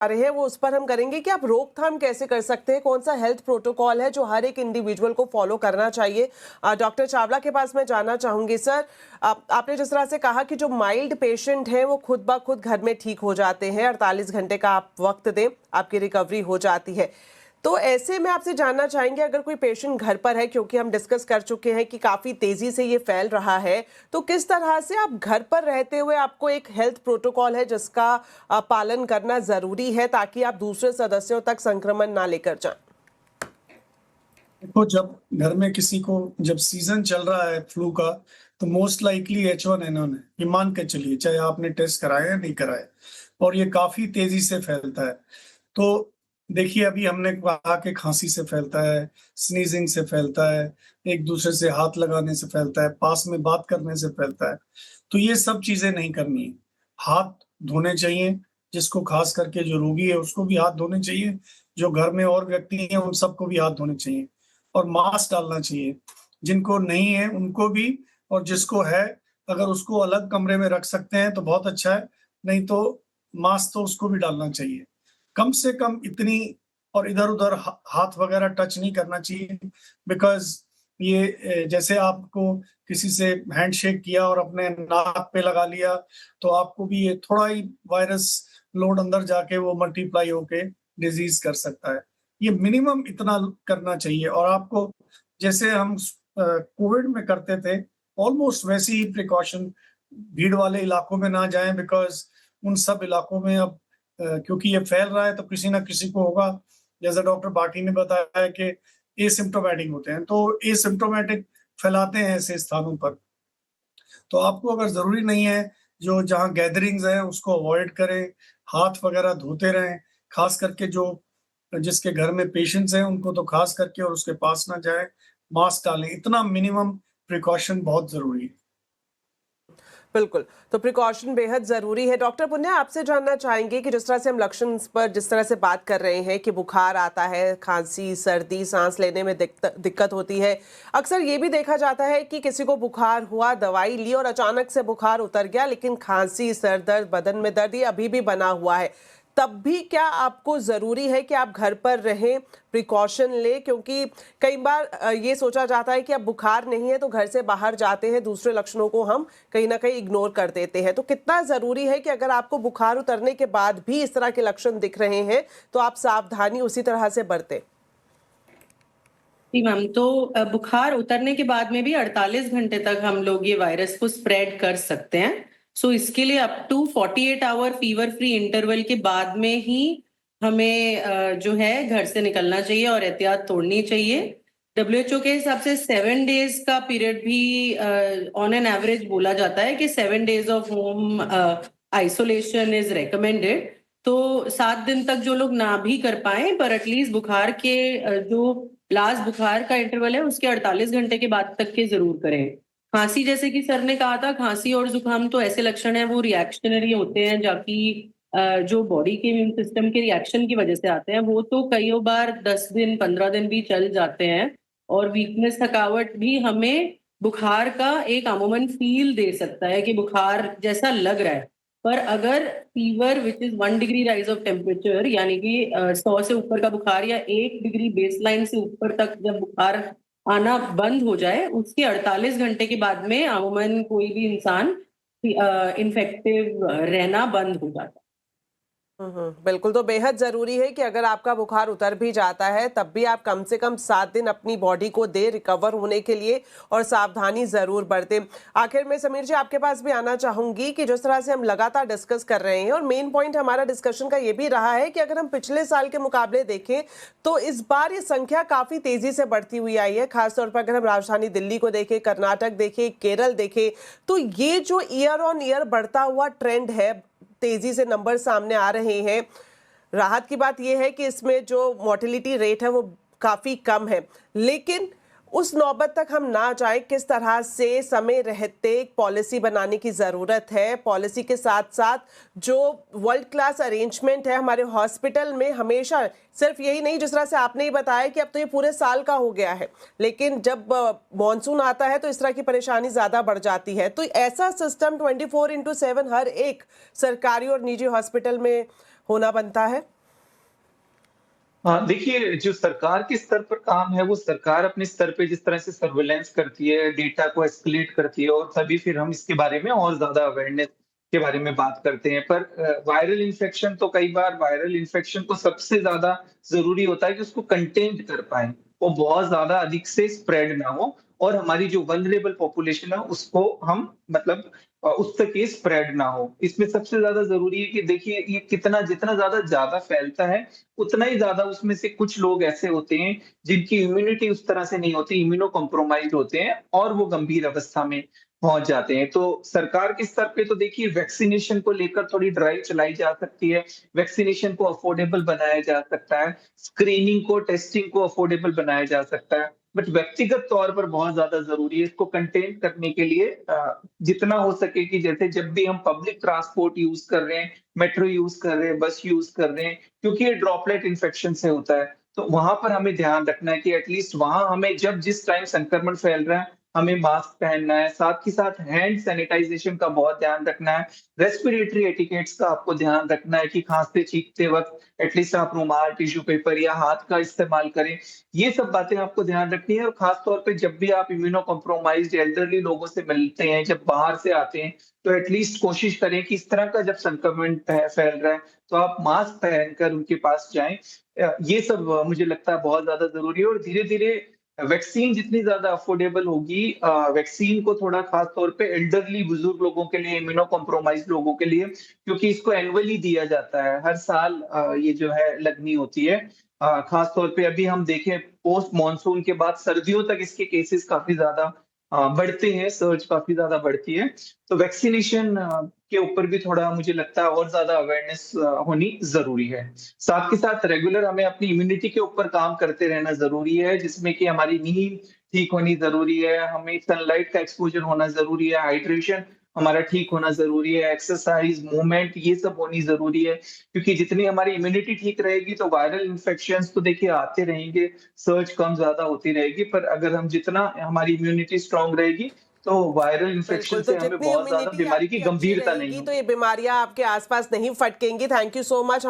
रहे हैं वो उस पर हम करेंगे कि आप रोकथाम कैसे कर सकते हैं, कौन सा हेल्थ प्रोटोकॉल है जो हर एक इंडिविजुअल को फॉलो करना चाहिए। डॉक्टर चावला के पास मैं जानना चाहूंगी सर, आपने जिस तरह से कहा कि जो माइल्ड पेशेंट हैं वो खुद ब खुद घर में ठीक हो जाते हैं, 48 घंटे का आप वक्त दें आपकी रिकवरी हो जाती है। तो ऐसे में आपसे जानना चाहेंगे, अगर कोई पेशेंट घर पर है, क्योंकि हम डिस्कस कर चुके हैं कि काफ़ी तेज़ी से ये फैल रहा है, तो किस तरह से आप घर पर रहते हुए आपको एक हेल्थ प्रोटोकॉल है जिसका पालन करना ज़रूरी है ताकि आप दूसरे सदस्यों तक संक्रमण ना लेकर जाएं? देखो, जब घर में किसी को जब सीजन चल रहा है फ्लू का, तो मोस्ट लाइकली H1N1 है, ये मान के चलिए, चाहे आपने टेस्ट कराया या नहीं कराया, और ये काफी तेजी से फैलता है। तो देखिए, अभी हमने कहा कि खांसी से फैलता है, स्नीजिंग से फैलता है, एक दूसरे से हाथ लगाने से फैलता है, पास में बात करने से फैलता है। तो ये सब चीजें नहीं करनी है। हाथ धोने चाहिए, जिसको खास करके जो रोगी है उसको भी हाथ धोने चाहिए, जो घर में और व्यक्ति हैं उन सबको भी हाथ धोने चाहिए, और मास्क डालना चाहिए। जिनको नहीं है उनको भी, और जिसको है अगर उसको अलग कमरे में रख सकते हैं तो बहुत अच्छा है, नहीं तो मास्क तो उसको भी डालना चाहिए। कम से कम इतनी, और इधर-उधर हाथ वगैरह टच नहीं करना चाहिए, बिकॉज़ ये जैसे आपको किसी से हैंडशेक किया और अपने नाक पे लगा लिया, तो आपको भी ये थोड़ा ही वायरस लोड अंदर जाके वो मल्टीप्लाई होके डिज़ीज़ कर सकता है। ये मिनिमम इतना करना चाहिए, और आपको जैसे हम कोविड में करते थे, ऑलमोस्ट वैसी ही प्रिकॉशन, भीड़ वाले इलाकों में ना जाएं, बिकॉज उन सब इलाकों में अब क्योंकि ये फैल रहा है तो किसी ना किसी को होगा। जैसा डॉक्टर बाटी ने बताया कि एसिम्प्टोमेटिक होते हैं, तो एसिम्प्टोमेटिक फैलाते हैं ऐसे स्थानों पर। तो आपको अगर जरूरी नहीं है, जो जहाँ गैदरिंग्स हैं उसको अवॉइड करें, हाथ वगैरह धोते रहें, खास करके जो जिसके घर में पेशेंट्स हैं उनको तो खास करके, और उसके पास ना जाए, मास्क डालें, इतना मिनिमम प्रिकॉशन बहुत जरूरी है। बिल्कुल, तो प्रिकॉशन बेहद ज़रूरी है। डॉक्टर पुण्या, आपसे जानना चाहेंगे कि जिस तरह से हम लक्षण पर जिस तरह से बात कर रहे हैं कि बुखार आता है, खांसी, सर्दी, सांस लेने में दिक्कत होती है। अक्सर ये भी देखा जाता है कि किसी को बुखार हुआ, दवाई ली और अचानक से बुखार उतर गया, लेकिन खांसी, सर दर्द, बदन में दर्द ये अभी भी बना हुआ है। तब भी क्या आपको ज़रूरी है कि आप घर पर रहें, प्रिकॉशन लें? क्योंकि कई बार ये सोचा जाता है कि अब बुखार नहीं है तो घर से बाहर जाते हैं, दूसरे लक्षणों को हम कहीं ना कहीं इग्नोर कर देते हैं। तो कितना ज़रूरी है कि अगर आपको बुखार उतरने के बाद भी इस तरह के लक्षण दिख रहे हैं तो आप सावधानी उसी तरह से बरतें? जी मैम, तो बुखार उतरने के बाद में भी 48 घंटे तक हम लोग ये वायरस को स्प्रेड कर सकते हैं। सो इसके लिए up to 48 hour fever free interval के बाद में ही हमें जो है घर से निकलना चाहिए और एहतियात तोड़नी चाहिए। WHO के हिसाब से 7 डेज का पीरियड भी ऑन एन एवरेज बोला जाता है कि 7 days of home isolation is recommended. तो 7 दिन तक जो लोग ना भी कर पाए, पर एटलीस्ट बुखार के जो लास्ट बुखार का इंटरवल है उसके 48 घंटे के बाद तक के जरूर करें। खांसी, जैसे कि सर ने कहा था, खांसी और जुकाम तो ऐसे लक्षण है वो रिएक्शनरी होते हैं, जबकि जो बॉडी के इम्यून सिस्टम के रिएक्शन की वजह से आते हैं, वो तो कई बार 10 दिन 15 दिन भी चल जाते हैं। और वीकनेस, थकावट भी हमें बुखार का एक अमूमन फील दे सकता है कि बुखार जैसा लग रहा है। पर अगर fever which is 1 degree rise of temperature, यानी कि 100 से ऊपर का बुखार या 1 डिग्री बेसलाइन से ऊपर तक जब बुखार आना बंद हो जाए, उसके 48 घंटे के बाद में अमूमन कोई भी इंसान इन्फेक्टिव रहना बंद हो जाता है। बिल्कुल, तो बेहद ज़रूरी है कि अगर आपका बुखार उतर भी जाता है तब भी आप कम से कम 7 दिन अपनी बॉडी को दे रिकवर होने के लिए, और सावधानी ज़रूर बरतें। आखिर में समीर जी आपके पास भी आना चाहूँगी कि जिस तरह से हम लगातार डिस्कस कर रहे हैं और मेन पॉइंट हमारा डिस्कशन का ये भी रहा है कि अगर हम पिछले साल के मुकाबले देखें तो इस बार ये संख्या काफ़ी तेज़ी से बढ़ती हुई आई है। खासतौर पर अगर हम राजधानी दिल्ली को देखें, कर्नाटक देखें, केरल देखें, तो ये जो ईयर ऑन ईयर बढ़ता हुआ ट्रेंड है, तेजी से नंबर सामने आ रहे हैं। राहत की बात यह है कि इसमें जो मोर्टेलिटी रेट है वो काफ़ी कम है, लेकिन उस नौबत तक हम ना जाए, किस तरह से समय रहते पॉलिसी बनाने की ज़रूरत है। पॉलिसी के साथ साथ जो वर्ल्ड क्लास अरेंजमेंट है हमारे हॉस्पिटल में, हमेशा सिर्फ यही नहीं, जिस तरह से आपने ही बताया कि अब तो ये पूरे साल का हो गया है, लेकिन जब मॉनसून आता है तो इस तरह की परेशानी ज़्यादा बढ़ जाती है। तो ऐसा सिस्टम 24/7 हर एक सरकारी और निजी हॉस्पिटल में होना बनता है? हाँ, देखिए जो सरकार के स्तर पर काम है, वो सरकार अपने स्तर पे जिस तरह से सर्विलांस करती है, डेटा को एस्केलेट करती है और तभी फिर हम इसके बारे में और ज़्यादा अवेयरनेस के बारे में बात करते हैं। पर वायरल इन्फेक्शन तो कई बार वायरल इन्फेक्शन को सबसे ज़्यादा ज़रूरी होता है कि उसको कंटेन कर पाएँ। वो बहुत ज़्यादा अधिक से स्प्रेड ना हो और हमारी जो वल्नरेबल पॉपुलेशन है उसको हम मतलब उस तक ये स्प्रेड ना हो। इसमें सबसे ज़्यादा ज़रूरी है कि देखिए ये कितना जितना ज़्यादा फैलता है, उतना ही ज़्यादा उसमें से कुछ लोग ऐसे होते हैं जिनकी इम्यूनिटी उस तरह से नहीं होती, इम्यूनो कॉम्प्रोमाइज़्ड होते हैं और वो गंभीर अवस्था में पहुँच जाते हैं। तो सरकार के स्तर पे तो देखिए वैक्सीनेशन को लेकर थोड़ी ड्राइव चलाई जा सकती है, वैक्सीनेशन को अफोर्डेबल बनाया जा सकता है, स्क्रीनिंग को, टेस्टिंग को अफोर्डेबल बनाया जा सकता है। बट व्यक्तिगत तौर पर बहुत ज़्यादा ज़रूरी है इसको कंटेन करने के लिए जितना हो सके कि जैसे जब भी हम पब्लिक ट्रांसपोर्ट यूज़ कर रहे हैं, मेट्रो यूज़ कर रहे हैं, बस यूज़ कर रहे हैं, क्योंकि ये ड्रॉपलेट इन्फेक्शन से होता है। तो वहाँ पर हमें ध्यान रखना है कि एटलीस्ट वहाँ हमें जब जिस टाइम संक्रमण फैल रहा है, हमें मास्क पहनना है, साथ ही साथ हैंड सैनिटाइज़ेशन का बहुत ध्यान रखना है, रेस्पिरेटरी एटिकेट्स का आपको ध्यान रखना है कि खाँसते-छींकते वक़्त एटलीस्ट आप रुमाल, टिश्यू पेपर या हाथ का इस्तेमाल करें। ये सब बातें आपको ध्यान रखनी है और ख़ास तौर पे जब भी आप इम्यूनो कॉम्प्रोमाइज़्ड एल्डरली लोगों से मिलते हैं, जब बाहर से आते हैं, तो एटलीस्ट कोशिश करें कि इस तरह का जब संक्रमण फैल रहा है, तो आप मास्क पहनकर उनके पास जाएँ। ये सब मुझे लगता है बहुत ज़्यादा ज़रूरी है और धीरे-धीरे वैक्सीन जितनी ज़्यादा अफोर्डेबल होगी वैक्सीन को थोड़ा ख़ास तौर पे एल्डरली बुज़ुर्ग लोगों के लिए, इम्यूनो कॉम्प्रोमाइज़्ड लोगों के लिए क्योंकि इसको एनुअली दिया जाता है, हर साल ये जो है लगनी होती है। ख़ास तौर पे अभी हम देखें पोस्ट मानसून के बाद सर्दियों तक इसके केसेस काफ़ी ज़्यादा बढ़ते हैं, सर्ज काफ़ी ज़्यादा बढ़ती है। तो वैक्सीनेशन के ऊपर भी थोड़ा मुझे लगता है और ज़्यादा अवेयरनेस होनी ज़रूरी है। साथ के साथ रेगुलर हमें अपनी इम्यूनिटी के ऊपर काम करते रहना ज़रूरी है, जिसमें कि हमारी नींद ठीक होनी ज़रूरी है, हमें सनलाइट का एक्सपोज़र होना ज़रूरी है, हाइड्रेशन हमारा ठीक होना ज़रूरी है, एक्सरसाइज़, मूवमेंट ये सब होनी ज़रूरी है। क्योंकि जितनी हमारी इम्यूनिटी ठीक रहेगी तो वायरल इन्फेक्शंस तो देखिए आते रहेंगे, सर्ज कम ज़्यादा होती रहेगी, पर अगर हम जितना हमारी इम्यूनिटी स्ट्रॉन्ग रहेगी, तो वायरल इन्फेक्शन बिल्कुल, तो से हमें जितनी बहुत ज़्यादा इम्यूनिटी बीमारी की आपकी अच्छी गंभीरता नहीं रहेगी तो होगी। ये बीमारियां आपके आसपास नहीं फटकेंगी। Thank you so much.